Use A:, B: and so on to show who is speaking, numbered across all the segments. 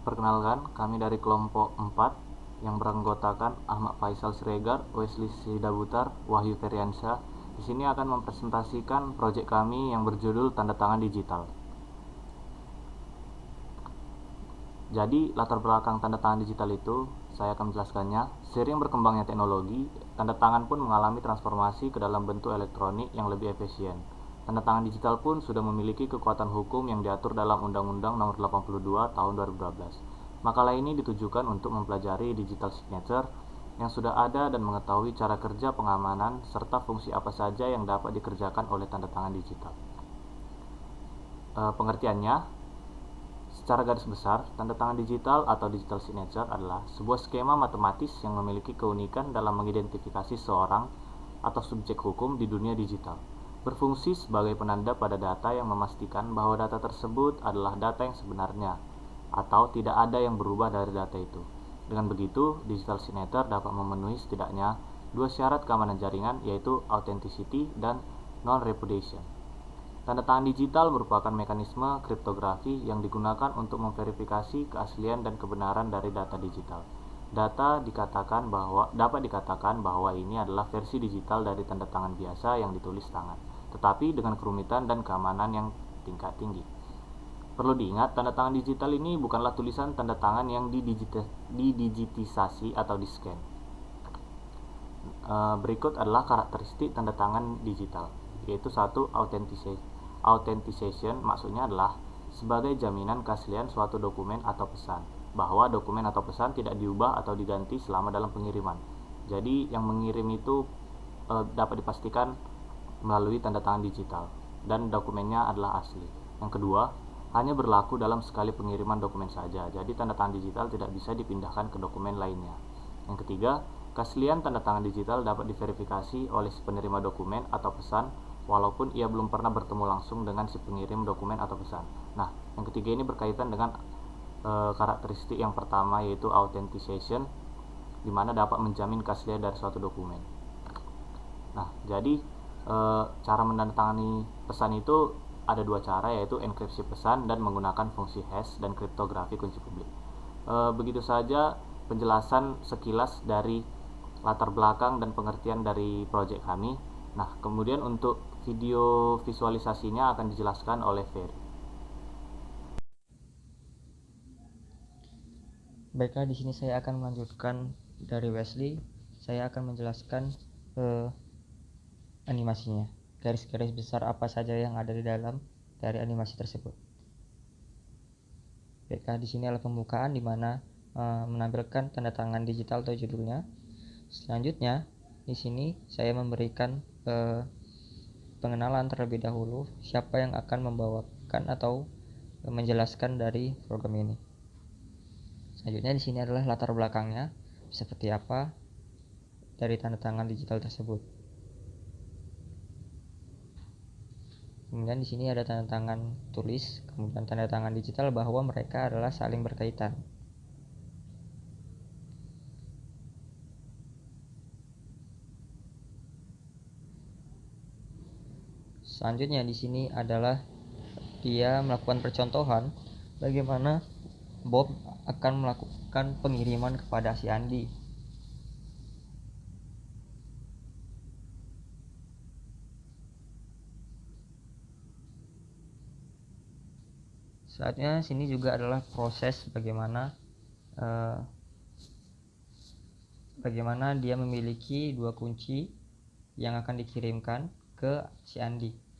A: Perkenalkan, kami dari kelompok 4 yang beranggotakan Ahmad Faisal Siregar, Wesley Sidabutar, Wahyu Feriansyah. Di sini akan mempresentasikan proyek kami yang berjudul Tanda Tangan Digital. Jadi, latar belakang tanda tangan digital itu, saya akan menjelaskannya. Seiring berkembangnya teknologi, tanda tangan pun mengalami transformasi ke dalam bentuk elektronik yang lebih efisien. Tanda tangan digital pun sudah memiliki kekuatan hukum yang diatur dalam Undang-Undang Nomor 82 Tahun 2012. Makalah ini ditujukan untuk mempelajari digital signature yang sudah ada dan mengetahui cara kerja pengamanan serta fungsi apa saja yang dapat dikerjakan oleh tanda tangan digital. Pengertiannya, secara garis besar, tanda tangan digital atau digital signature adalah sebuah skema matematis yang memiliki keunikan dalam mengidentifikasi seorang atau subjek hukum di dunia digital. Berfungsi sebagai penanda pada data yang memastikan bahwa data tersebut adalah data yang sebenarnya atau tidak ada yang berubah dari data itu. Dengan begitu, digital signature dapat memenuhi setidaknya dua syarat keamanan jaringan, yaitu authenticity dan non-repudiation. Tanda tangan digital merupakan mekanisme kriptografi yang digunakan untuk memverifikasi keaslian dan kebenaran dari data digital. Dapat dikatakan bahwa ini adalah versi digital dari tanda tangan biasa yang ditulis tangan, tetapi dengan kerumitan dan keamanan yang tingkat tinggi. Perlu diingat, tanda tangan digital ini bukanlah tulisan tanda tangan yang didigitisasi atau di-scan. Berikut adalah karakteristik tanda tangan digital, yaitu satu, authentication maksudnya adalah sebagai jaminan keaslian suatu dokumen atau pesan, bahwa dokumen atau pesan tidak diubah atau diganti selama dalam pengiriman. Jadi yang mengirim itu dapat dipastikan melalui tanda tangan digital dan dokumennya adalah asli. Yang kedua, hanya berlaku dalam sekali pengiriman dokumen saja. Jadi tanda tangan digital tidak bisa dipindahkan ke dokumen lainnya. Yang ketiga, keaslian tanda tangan digital dapat diverifikasi oleh si penerima dokumen atau pesan walaupun ia belum pernah bertemu langsung dengan si pengirim dokumen atau pesan. Nah, yang ketiga ini berkaitan dengan karakteristik yang pertama, yaitu authentication, di mana dapat menjamin keaslian dari suatu dokumen. Nah, jadi cara menandatangani pesan itu ada dua cara, yaitu enkripsi pesan dan menggunakan fungsi hash dan kriptografi kunci publik. Begitu saja penjelasan sekilas dari latar belakang dan pengertian dari proyek kami. Nah, kemudian untuk video visualisasinya akan dijelaskan oleh Ferry.
B: Baiklah, di sini saya akan melanjutkan dari Wesley. Saya akan menjelaskan animasinya. Garis-garis besar apa saja yang ada di dalam dari animasi tersebut. Baiklah, di sini adalah pembukaan di mana menampilkan tanda tangan digital atau judulnya. Selanjutnya, di sini saya memberikan pengenalan terlebih dahulu siapa yang akan membawakan atau menjelaskan dari program ini. Selanjutnya di sini adalah latar belakangnya, seperti apa dari tanda tangan digital tersebut. Kemudian di sini ada tanda tangan tulis, kemudian tanda tangan digital bahwa mereka adalah saling berkaitan. Selanjutnya di sini adalah dia melakukan percontohan bagaimana Bob akan melakukan pengiriman kepada si Andi. Selanjutnya sini juga adalah proses bagaimana dia memiliki dua kunci yang akan dikirimkan ke si Andi.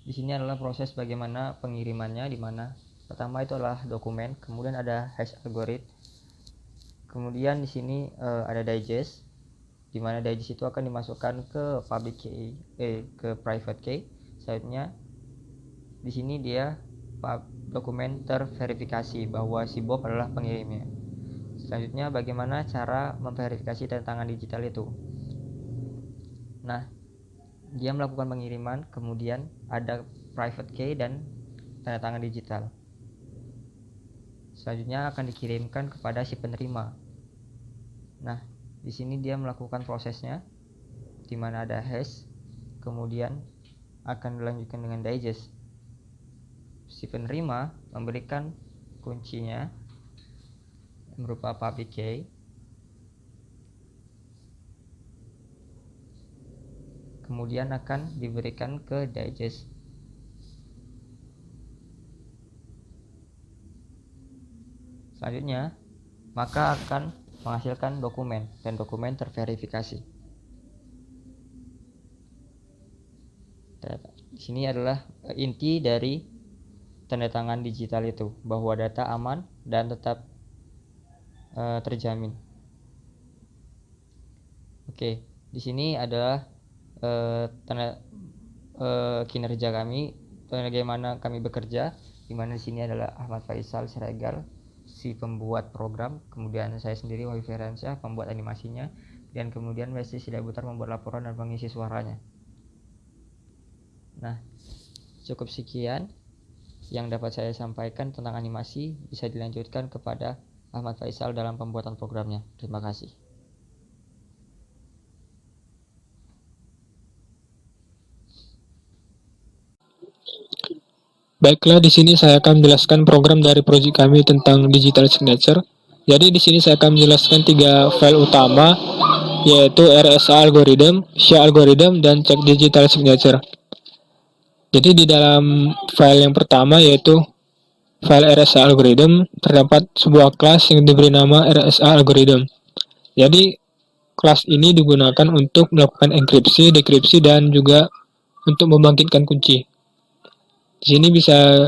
B: Di sini adalah proses bagaimana pengirimannya, di mana pertama itu adalah dokumen, kemudian ada hash algorithm, kemudian di sini ada digest, di mana digest itu akan dimasukkan ke public key, ke private key. Selanjutnya di sini dia dokumen terverifikasi bahwa si Bob adalah pengirimnya. Selanjutnya bagaimana cara memverifikasi tanda tangan digital itu. Nah, dia melakukan pengiriman, kemudian ada private key dan tanda tangan digital. Selanjutnya akan dikirimkan kepada si penerima. Nah, di sini dia melakukan prosesnya, di mana ada hash, kemudian akan dilanjutkan dengan digest. Si penerima memberikan kuncinya berupa public key, kemudian akan diberikan ke digest. Selanjutnya, maka akan menghasilkan dokumen dan dokumen terverifikasi. Di sini adalah inti dari tanda tangan digital itu, bahwa data aman dan tetap terjamin. Oke, di sini adalah kinerja kami, bagaimana kami bekerja, di mana di sini adalah Ahmad Faisal Siregar, si pembuat program, kemudian saya sendiri Wahyu Feransyah, pembuat animasinya, dan kemudian Westi Sidabutar membuat laporan dan mengisi suaranya. Nah, cukup sekian yang dapat saya sampaikan tentang animasi. Bisa dilanjutkan kepada Ahmad Faisal dalam pembuatan programnya. Terima kasih.
C: Baiklah, di sini saya akan menjelaskan program dari proyek kami tentang digital signature. Jadi di sini saya akan menjelaskan 3 file utama, yaitu RSA algorithm, SHA algorithm, dan check digital signature. Jadi di dalam file yang pertama, yaitu file RSA algorithm, terdapat sebuah kelas yang diberi nama RSA algorithm. Jadi kelas ini digunakan untuk melakukan enkripsi, dekripsi, dan juga untuk membangkitkan kunci. Di sini bisa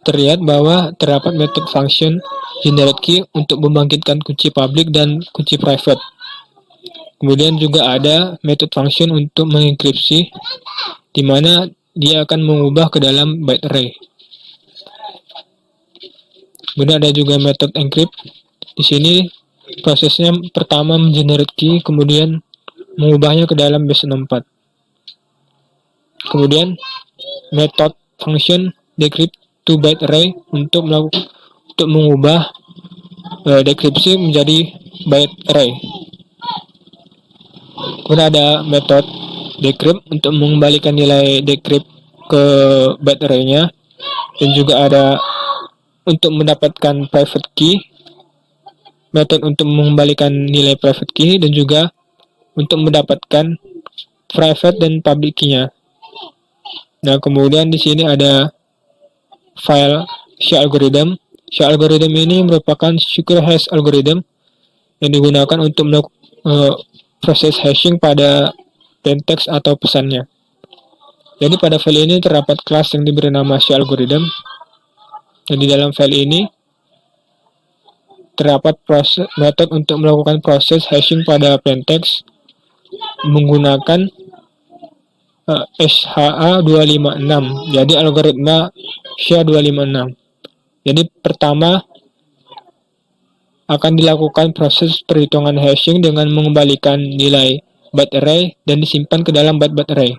C: terlihat bahwa terdapat metode function generate key untuk membangkitkan kunci public dan kunci private. Kemudian juga ada metode function untuk mengenkripsi, di mana dia akan mengubah ke dalam byte array. Kemudian ada juga metode encrypt. Di sini prosesnya pertama mengenerate key, kemudian mengubahnya ke dalam base 64. Kemudian metode function decrypt to byte array untuk mengubah dekripsi menjadi byte array. Kemudian ada metode decrypt untuk mengembalikan nilai decrypt ke byte array-nya, dan juga ada untuk mendapatkan private key, metode untuk mengembalikan nilai private key, dan juga untuk mendapatkan private dan public key-nya. Nah, kemudian di sini ada file SHA algorithm. SHA algorithm ini merupakan secure hash algorithm yang digunakan untuk melakukan proses hashing pada plaintext atau pesannya. Jadi pada file ini terdapat kelas yang diberi nama SHA algorithm. Dan di dalam file ini terdapat metode untuk melakukan proses hashing pada plaintext menggunakan SHA-256. Jadi algoritma SHA-256. Jadi pertama akan dilakukan proses perhitungan hashing dengan mengembalikan nilai byte array dan disimpan ke dalam byte array.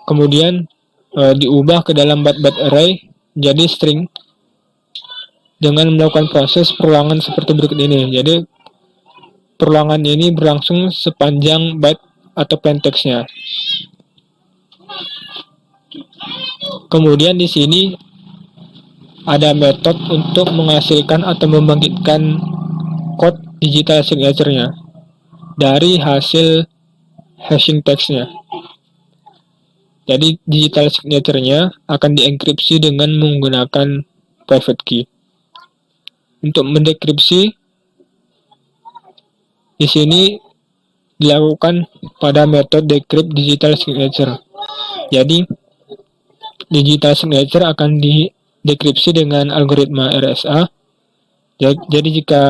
C: Kemudian diubah ke dalam byte array jadi string dengan melakukan proses perulangan seperti berikut ini. Jadi perulangan ini berlangsung sepanjang byte atau plaintext-nya. Kemudian di sini ada metode untuk menghasilkan atau membangkitkan kode digital signature-nya dari hasil hashing text-nya. Jadi digital signature-nya akan dienkripsi dengan menggunakan private key. Untuk mendekripsi di sini dilakukan pada metode decrypt digital signature. Jadi digital signature akan didekripsi dengan algoritma RSA. Jadi jika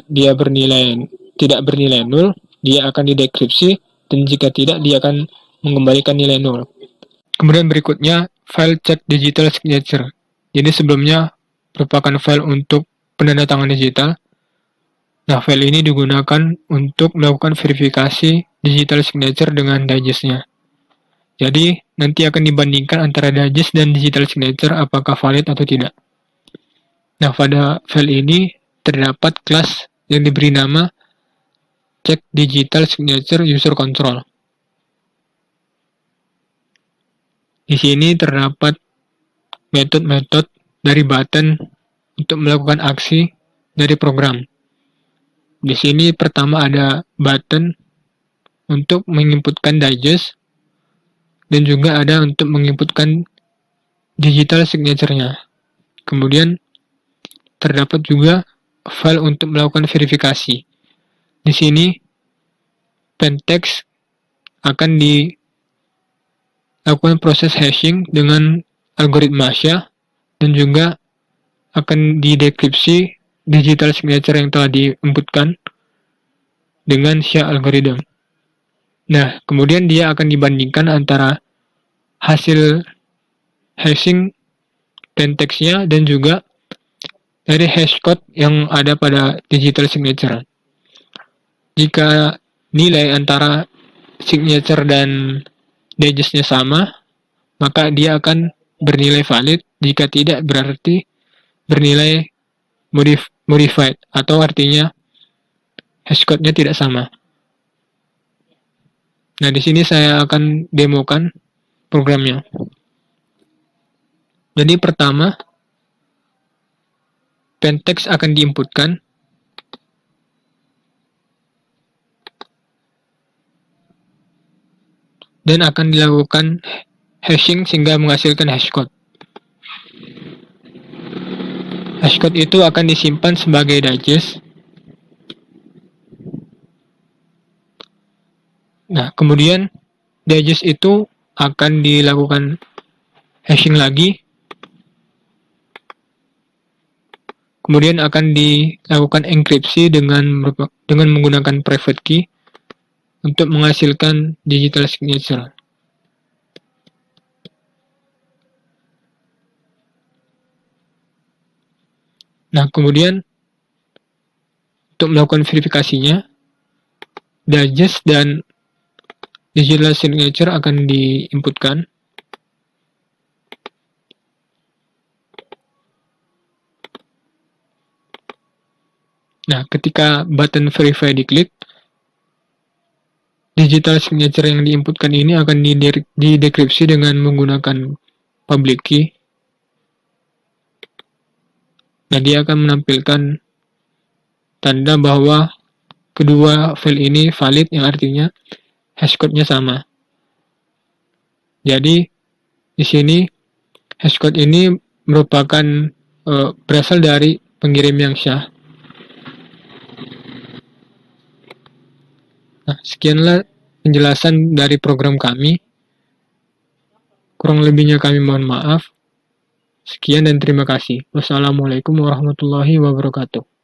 C: dia tidak bernilai 0, dia akan didekripsi, dan jika tidak, dia akan mengembalikan nilai 0. Kemudian berikutnya file check digital signature. Jadi sebelumnya merupakan file untuk penandatangan digital. Nah, file ini digunakan untuk melakukan verifikasi digital signature dengan digest-nya. Jadi, nanti akan dibandingkan antara digest dan digital signature apakah valid atau tidak. Nah, pada file ini terdapat kelas yang diberi nama Check Digital Signature User Control. Di sini terdapat metode-metode dari button untuk melakukan aksi dari program. Di sini pertama ada button untuk menginputkan digest dan juga ada untuk menginputkan digital signature-nya. Kemudian terdapat juga file untuk melakukan verifikasi. Di sini pentext akan dilakukan proses hashing dengan algoritma SHA dan juga akan didekripsi digital signature yang telah diinputkan dengan SHA algorithm. Nah, kemudian dia akan dibandingkan antara hasil hashing pentextnya dan juga dari hashcode yang ada pada digital signature. Jika nilai antara signature dan digestnya sama, maka dia akan bernilai valid. Jika tidak, berarti bernilai modified, atau artinya hashcode-nya tidak sama. Nah, di sini saya akan demokan programnya. Jadi pertama, pentext akan diinputkan dan akan dilakukan hashing sehingga menghasilkan hashcode. Hashcode itu akan disimpan sebagai digest. Nah, kemudian digest itu akan dilakukan hashing lagi. Kemudian akan dilakukan enkripsi dengan menggunakan private key untuk menghasilkan digital signature. Nah, kemudian untuk melakukan verifikasinya, digest dan digital signature akan diinputkan. Nah, ketika button verify diklik, digital signature yang diinputkan ini akan didekripsi dengan menggunakan public key. Nah, dia akan menampilkan tanda bahwa kedua file ini valid, yang artinya hashcode-nya sama. Jadi, di sini hashcode ini merupakan berasal dari pengirim yang syah. Nah, sekianlah penjelasan dari program kami. Kurang lebihnya kami mohon maaf. Sekian dan terima kasih. Wassalamualaikum warahmatullahi wabarakatuh.